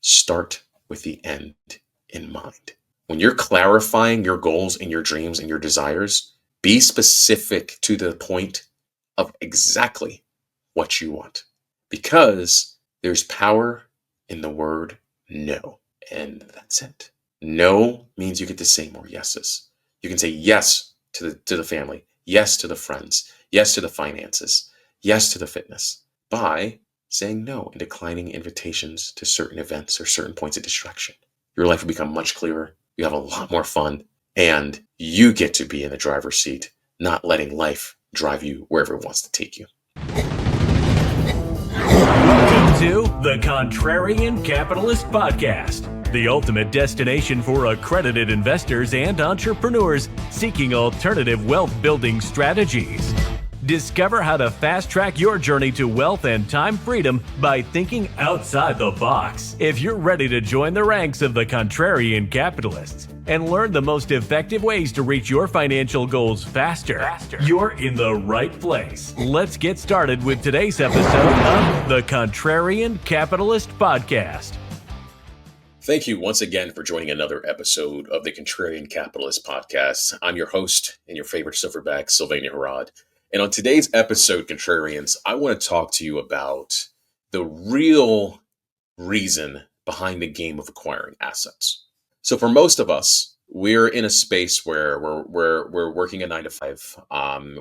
start with the end in mind. When you're clarifying your goals and your dreams and your desires, be specific to the point of exactly what you want, because there's power in the word no. And that's it. No means you get to say more yeses. You can say yes to the family, yes to the friends, yes to the finances, yes to the fitness, by saying no and declining invitations to certain events or certain points of distraction. Your life will become much clearer. You have a lot more fun, and you get to be in the driver's seat, not letting life drive you wherever it wants to take you. Welcome to the Contrarian Capitalist Podcast, the ultimate destination for accredited investors and entrepreneurs seeking alternative wealth building strategies. Discover how to fast-track your journey to wealth and time freedom by thinking outside the box. If you're ready to join the ranks of the Contrarian Capitalists and learn the most effective ways to reach your financial goals faster, you're in the right place. Let's get started with today's episode of the Contrarian Capitalist Podcast. Thank you once again for joining another episode of the Contrarian Capitalist Podcast. I'm your host and your favorite silverback, Sylvania Harrod. And on today's episode, Contrarians, I want to talk to you about the real reason behind the game of acquiring assets. So for most of us, we're in a space where we're working a 9 to 5.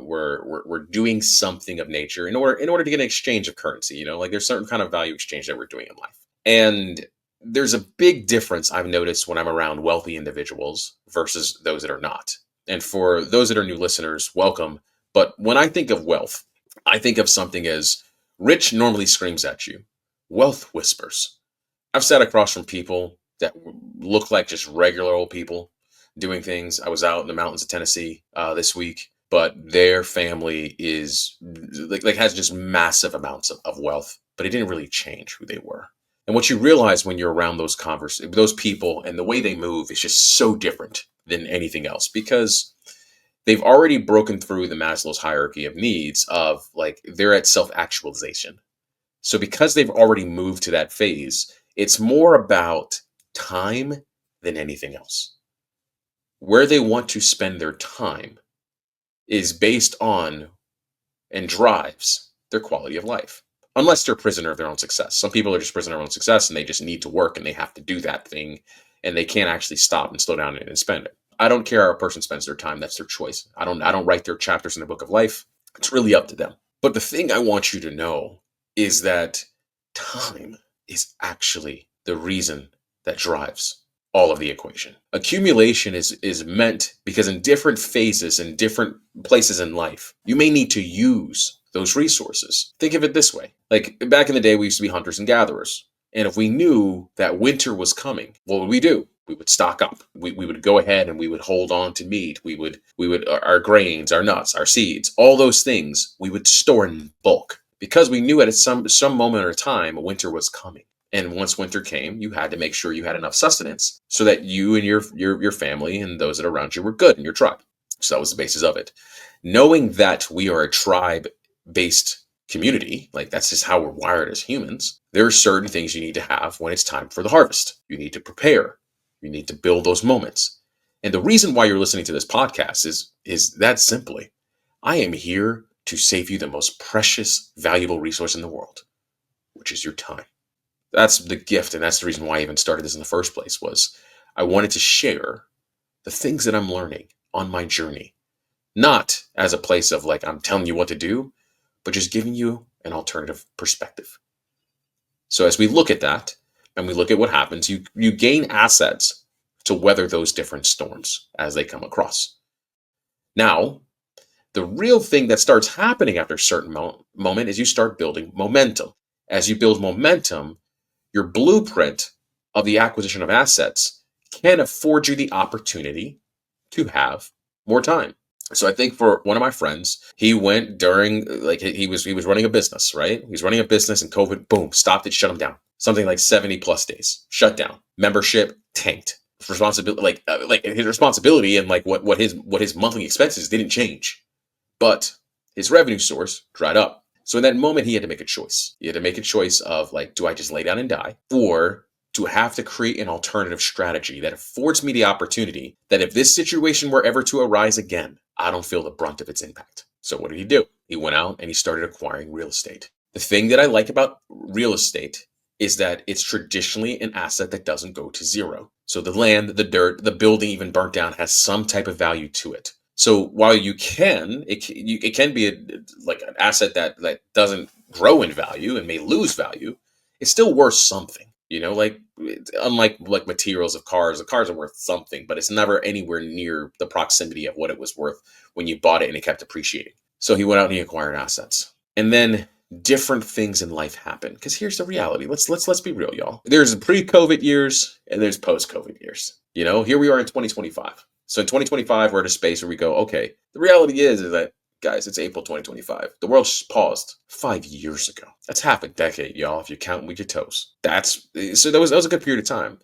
We're doing something of nature in order to get an exchange of currency. Like there's certain kind of value exchange that we're doing in life. And there's a big difference I've noticed when I'm around wealthy individuals versus those that are not. And for those that are new listeners, welcome. But when I think of wealth, I think of something as rich normally screams at you. Wealth whispers. I've sat across from people that look like just regular old people doing things. I was out in the mountains of Tennessee this week, but their family is like has just massive amounts of wealth, but it didn't really change who they were. And what you realize when you're around those people and the way they move is just so different than anything else, because they've already broken through the Maslow's hierarchy of needs of like they're at self-actualization. So because they've already moved to that phase, it's more about time than anything else. Where they want to spend their time is based on and drives their quality of life. Unless they're a prisoner of their own success. Some people are just prisoner of their own success and they just need to work and they have to do that thing and they can't actually stop and slow down and spend it. I don't care how a person spends their time. That's their choice. I don't write their chapters in the book of life. It's really up to them. But the thing I want you to know is that time is actually the reason that drives all of the equation. Accumulation is meant because in different phases and different places in life, you may need to use those resources. Think of it this way. Like back in the day, we used to be hunters and gatherers. And if we knew that winter was coming, what would we do? We would stock up. We would go ahead and we would hold on to meat. We would our grains, our nuts, our seeds, all those things we would store in bulk because we knew at some moment or time winter was coming. And once winter came, you had to make sure you had enough sustenance so that you and your family and those that are around you were good in your tribe. So that was the basis of it. Knowing that we are a tribe-based community, like that's just how we're wired as humans, there are certain things you need to have when it's time for the harvest. You need to prepare. You need to build those moments. And the reason why you're listening to this podcast is that simply, I am here to save you the most precious, valuable resource in the world, which is your time. That's the gift, and that's the reason why I even started this in the first place, was I wanted to share the things that I'm learning on my journey, not as a place of like, I'm telling you what to do, but just giving you an alternative perspective. So as we look at that, and we look at what happens, you gain assets to weather those different storms as they come across. Now, the real thing that starts happening after a certain moment is you start building momentum. As you build momentum, your blueprint of the acquisition of assets can afford you the opportunity to have more time. So I think for one of my friends, he went during, like he was running a business, right? He was running a business and COVID, boom, stopped it, shut him down. Something like 70 plus days, shut down. Membership tanked. Responsibility, like his responsibility and like what his monthly expenses didn't change, but his revenue source dried up. So in that moment, he had to make a choice. He had to make a choice of like, do I just lay down and die, or to have to create an alternative strategy that affords me the opportunity that if this situation were ever to arise again, I don't feel the brunt of its impact. So what did he do? He went out and he started acquiring real estate. The thing that I like about real estate is that it's traditionally an asset that doesn't go to zero. So the land, the dirt, the building even burnt down has some type of value to it. So while it can be like an asset that doesn't grow in value and may lose value, it's still worth something. Like unlike like materials of cars, the cars are worth something, but it's never anywhere near the proximity of what it was worth when you bought it and it kept appreciating. So he went out and he acquired assets. And then different things in life happen. Because here's the reality. Let's be real, y'all. There's pre-COVID years and there's post-COVID years. Here we are in 2025. So in 2025, we're at a space where we go, okay, the reality is that, guys, it's April 2025. The world paused 5 years ago. That's half a decade, y'all, if you're counting with your toes. So that was a good period of time.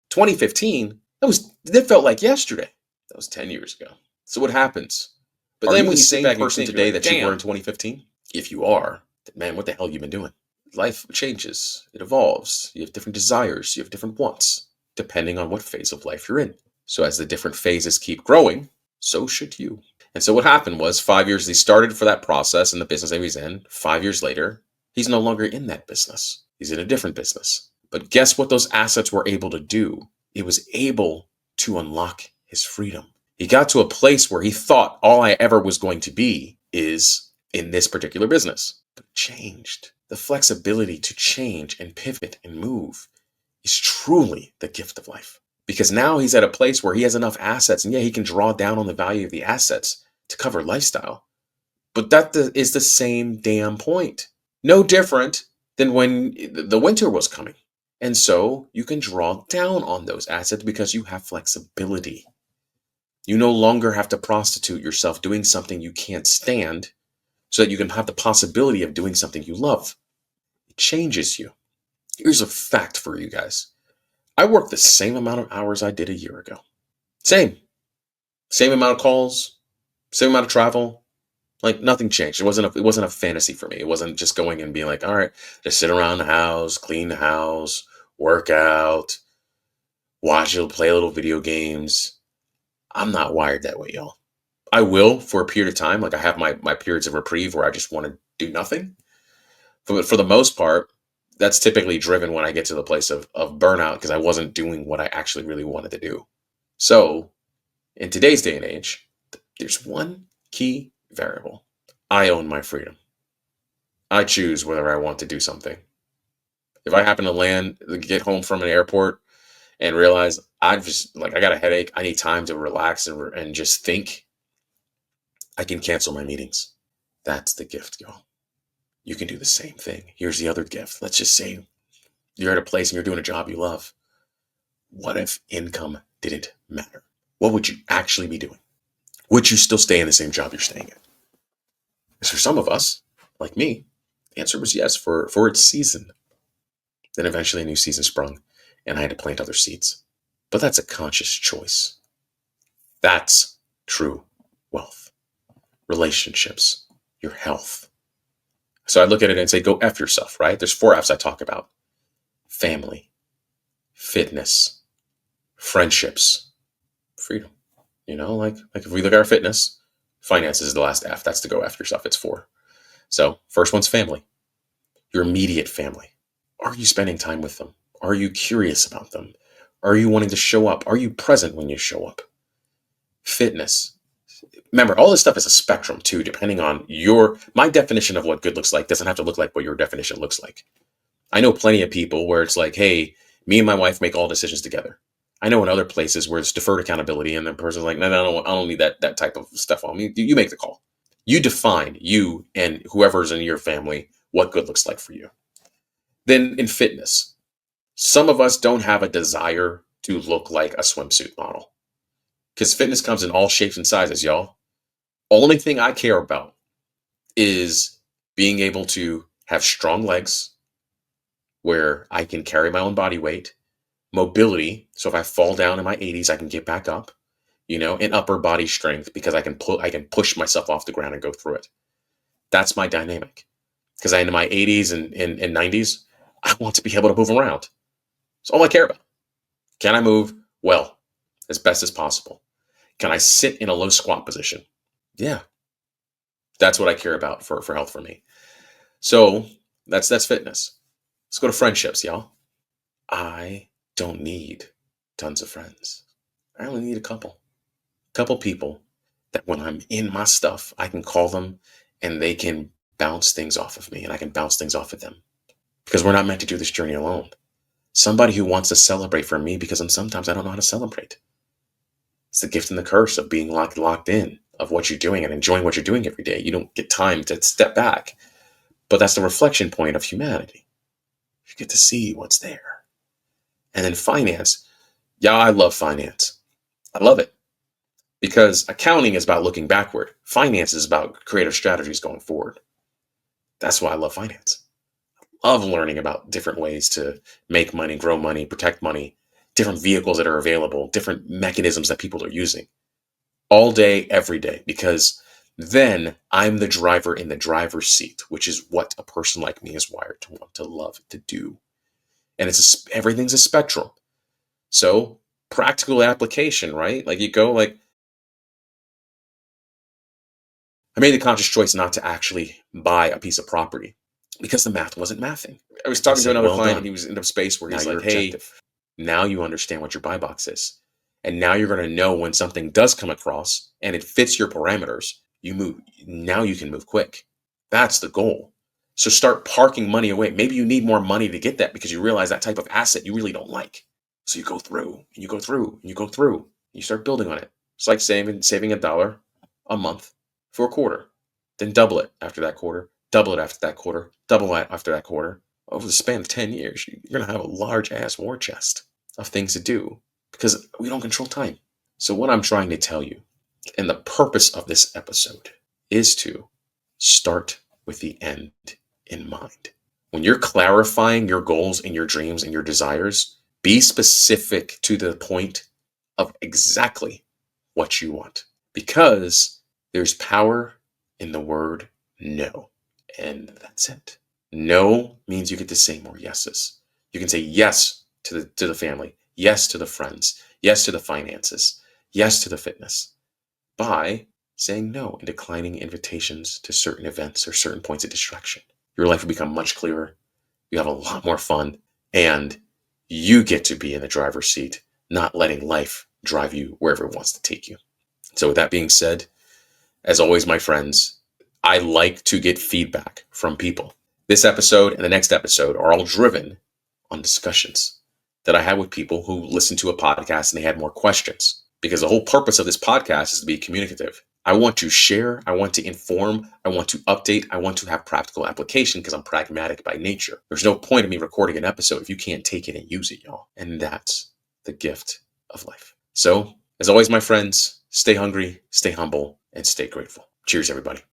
2015, that felt like yesterday. That was 10 years ago. So what happens? But then when you sit back person today that you were in 2015, if you are, then man, what the hell have you been doing? Life changes. It evolves. You have different desires. You have different wants, depending on what phase of life you're in. So as the different phases keep growing, so should you. And so what happened was 5 years, he started for that process in the business that he was in. 5 years later, he's no longer in that business. He's in a different business. But guess what those assets were able to do? It was able to unlock his freedom. He got to a place where he thought all I ever was going to be is in this particular business. But it changed. The flexibility to change and pivot and move is truly the gift of life. Because now he's at a place where he has enough assets, and yeah, he can draw down on the value of the assets to cover lifestyle. But that is the same damn point. No different than when the winter was coming. And so you can draw down on those assets because you have flexibility. You no longer have to prostitute yourself doing something you can't stand so that you can have the possibility of doing something you love. It changes you. Here's a fact for you guys. I work the same amount of hours I did a year ago. Same amount of calls, same amount of travel. Like nothing changed. It wasn't a fantasy for me. It wasn't just going and being like, all right, just sit around the house, clean the house, work out, play a little video games. I'm not wired that way, y'all. I will for a period of time. Like I have my periods of reprieve where I just want to do nothing. For the most part, that's typically driven when I get to the place of burnout because I wasn't doing what I actually really wanted to do. So in today's day and age, there's one key variable. I own my freedom. I choose whether I want to do something. If I happen to get home from an airport and realize I got a headache, I need time to relax and just think, I can cancel my meetings. That's the gift, y'all. You can do the same thing. Here's the other gift. Let's just say you're at a place and you're doing a job you love. What if income didn't matter? What would you actually be doing? Would you still stay in the same job you're staying in? Because for some of us, like me, the answer was yes for its season. Then eventually a new season sprung and I had to plant other seeds. But that's a conscious choice. That's true wealth. Relationships, your health. So I look at it and say, go F yourself, right? There's 4 F's I talk about. Family, fitness, friendships, freedom. Like if we look at our fitness, finances is the last F. That's to go F yourself. It's 4. So first one's family, your immediate family. Are you spending time with them? Are you curious about them? Are you wanting to show up? Are you present when you show up? Fitness. Remember, all this stuff is a spectrum too, depending on my definition of what good looks like doesn't have to look like what your definition looks like. I know plenty of people where it's like, hey, me and my wife make all decisions together. I know in other places where it's deferred accountability and the person's like, no, I don't need that type of stuff on me. You make the call. You define, you and whoever's in your family, what good looks like for you. Then in fitness, some of us don't have a desire to look like a swimsuit model because fitness comes in all shapes and sizes, y'all. Only thing I care about is being able to have strong legs where I can carry my own body weight, mobility. So if I fall down in my 80s, I can get back up, and upper body strength because I can push myself off the ground and go through it. That's my dynamic. Because in my 80s and 90s, I want to be able to move around. That's all I care about. Can I move well, as best as possible? Can I sit in a low squat position? Yeah, that's what I care about for health for me. So that's fitness. Let's go to friendships, y'all. I don't need tons of friends. I only need a couple people that when I'm in my stuff, I can call them and they can bounce things off of me and I can bounce things off of them. Because we're not meant to do this journey alone. Somebody who wants to celebrate for me because sometimes I don't know how to celebrate. It's the gift and the curse of being locked in of what you're doing and enjoying what you're doing every day. You don't get time to step back. But that's the reflection point of humanity. You get to see what's there. And then finance. Yeah, I love finance. I love it. Because accounting is about looking backward. Finance is about creative strategies going forward. That's why I love finance. I love learning about different ways to make money, grow money, protect money, different vehicles that are available, different mechanisms that people are using. All day, every day. Because then I'm the driver in the driver's seat, which is what a person like me is wired to want, to love, to do. And everything's a spectrum. So practical application, right? Like you go like, I made the conscious choice not to actually buy a piece of property because the math wasn't mathing. I was talking to another client and he was in a space where he's like, hey, now you understand what your buy box is. And now you're going to know when something does come across and it fits your parameters, you move. Now you can move quick. That's the goal. So start parking money away. Maybe you need more money to get that because you realize that type of asset you really don't like. So you go through and you go through and you go through and you start building on it. It's like saving $1 a month for a quarter, then double it after that quarter, double it after that quarter, double it after that quarter. Over the span of 10 years, you're going to have a large ass war chest of things to do because we don't control time. So what I'm trying to tell you, and the purpose of this episode, is to start with the end in mind. When you're clarifying your goals and your dreams and your desires, be specific to the point of exactly what you want, because there's power in the word no. And that's it. No means you get to say more yeses. You can say yes to the family, yes to the friends, yes to the finances, yes to the fitness, by saying no and declining invitations to certain events or certain points of distraction. Your life will become much clearer. You have a lot more fun, and you get to be in the driver's seat, not letting life drive you wherever it wants to take you. So with that being said, as always, my friends, I like to get feedback from people. This episode and the next episode are all driven on discussions that I had with people who listened to a podcast and they had more questions. Because the whole purpose of this podcast is to be communicative. I want to share, I want to inform, I want to update, I want to have practical application because I'm pragmatic by nature. There's no point in me recording an episode if you can't take it and use it, y'all. And that's the gift of life. So, as always, my friends, stay hungry, stay humble, and stay grateful. Cheers, everybody.